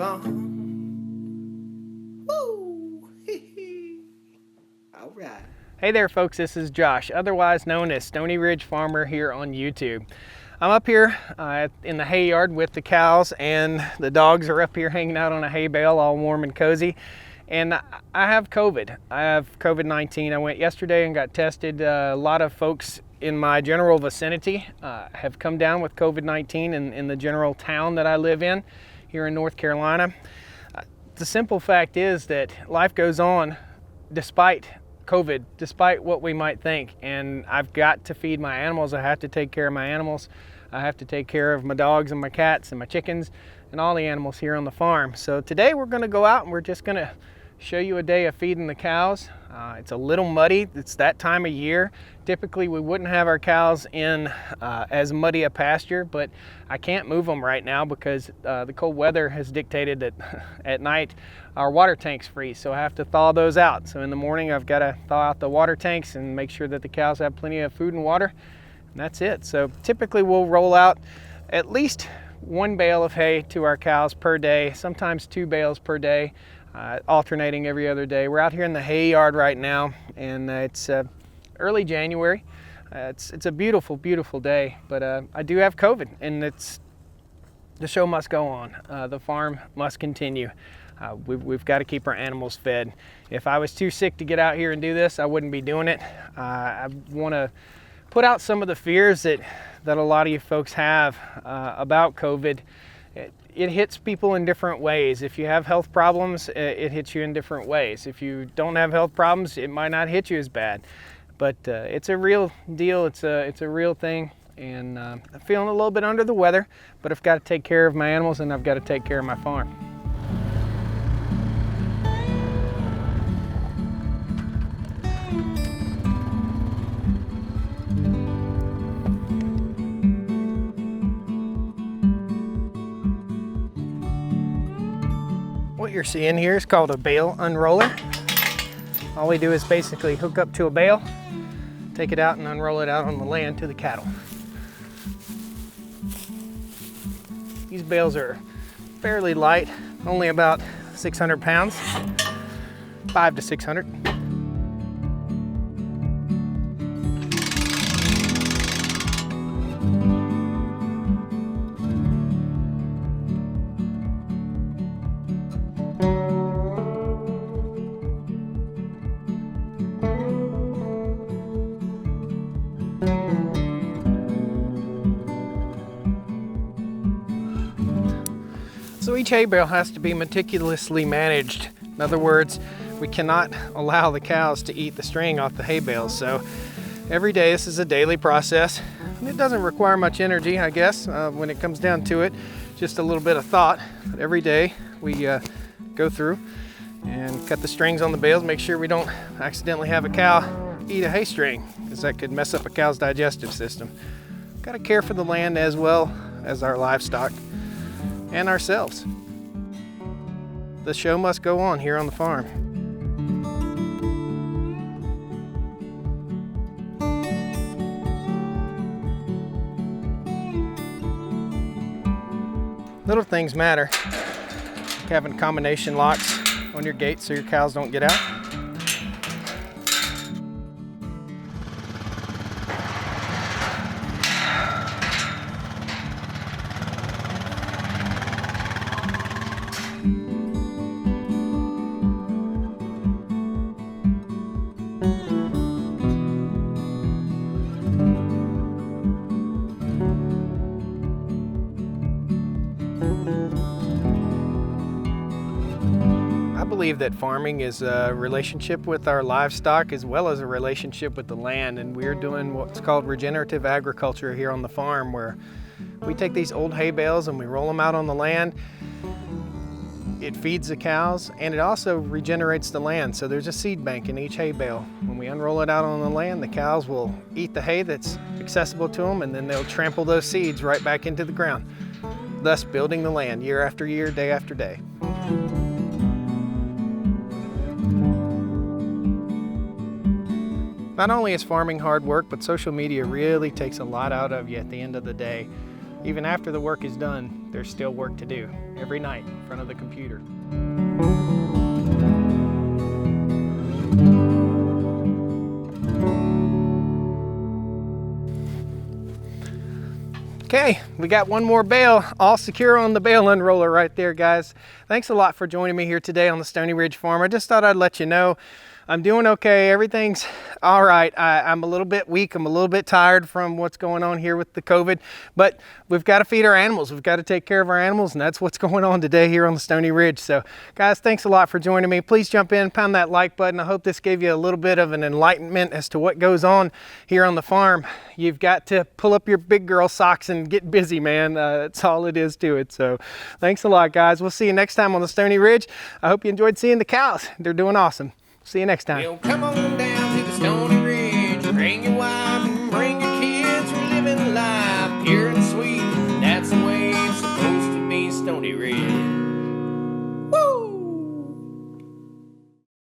farm. Woo! All right. Hey there folks, this is Josh, otherwise known as Stoney Ridge Farmer here on YouTube. I'm up here in the hay yard with the cows, and the dogs are up here hanging out on a hay bale all warm and cozy. And I have COVID. I have COVID-19. I went yesterday and got tested. A lot of folks in my general vicinity have come down with COVID-19 in the general town that I live in here in North Carolina. The simple fact is that life goes on despite COVID, despite what we might think. And I've got to feed my animals. I have to take care of my animals. I have to take care of my dogs and my cats and my chickens and all the animals here on the farm. So today we're going to go out and we're just going to show you a day of feeding the cows. It's a little muddy. It's that time of year. Typically we wouldn't have our cows in as muddy a pasture, but I can't move them right now because the cold weather has dictated that at night our water tanks freeze, so I have to thaw those out. So in the morning I've got to thaw out the water tanks and make sure that the cows have plenty of food and water, and that's it. So typically we'll roll out at least one bale of hay to our cows per day, sometimes 2 bales per day. Alternating every other day. We're out here in the hay yard right now, and it's early January. It's a beautiful, beautiful day, but I do have COVID, and the show must go on. The farm must continue. We've got to keep our animals fed. If I was too sick to get out here and do this, I wouldn't be doing it. I want to put out some of the fears that a lot of you folks have about COVID. It hits people in different ways. If you have health problems, it hits you in different ways. If you don't have health problems, it might not hit you as bad. But it's a real deal. It's a real thing. And I'm feeling a little bit under the weather, but I've got to take care of my animals and I've got to take care of my farm. What you're seeing here is called a bale unroller. All we do is basically hook up to a bale, take it out and unroll it out on the land to the cattle. These bales are fairly light, only about 600 pounds, 500 to 600. So each hay bale has to be meticulously managed. In other words, we cannot allow the cows to eat the string off the hay bales. So every day, this is a daily process. And it doesn't require much energy, I guess, when it comes down to it. Just a little bit of thought. But every day we go through and cut the strings on the bales, make sure we don't accidentally have a cow eat a hay string, because that could mess up a cow's digestive system. Got to care for the land as well as our livestock and ourselves. The show must go on here on the farm. Little things matter, like having combination locks on your gate so your cows don't get out. I believe that farming is a relationship with our livestock as well as a relationship with the land, and we're doing what's called regenerative agriculture here on the farm, where we take these old hay bales and we roll them out on the land. It feeds the cows and it also regenerates the land. So there's a seed bank in each hay bale. When we unroll it out on the land, the cows will eat the hay that's accessible to them, and then they'll trample those seeds right back into the ground, thus building the land year after year, day after day. Not only is farming hard work, but social media really takes a lot out of you at the end of the day. Even after the work is done, there's still work to do every night in front of the computer. Okay, we got one more bale, all secure on the bale unroller right there, guys. Thanks a lot for joining me here today on the Stoney Ridge Farm. I just thought I'd let you know I'm doing okay. Everything's all right. I'm a little bit weak. I'm a little bit tired from what's going on here with the COVID, but we've got to feed our animals. We've got to take care of our animals, and that's what's going on today here on the Stoney Ridge. So guys, thanks a lot for joining me. Please jump in, pound that like button. I hope this gave you a little bit of an enlightenment as to what goes on here on the farm. You've got to pull up your big girl socks and get busy, man. That's all it is to it. So thanks a lot, guys. We'll see you next time on the Stoney Ridge. I hope you enjoyed seeing the cows. They're doing awesome. See you next time. Come on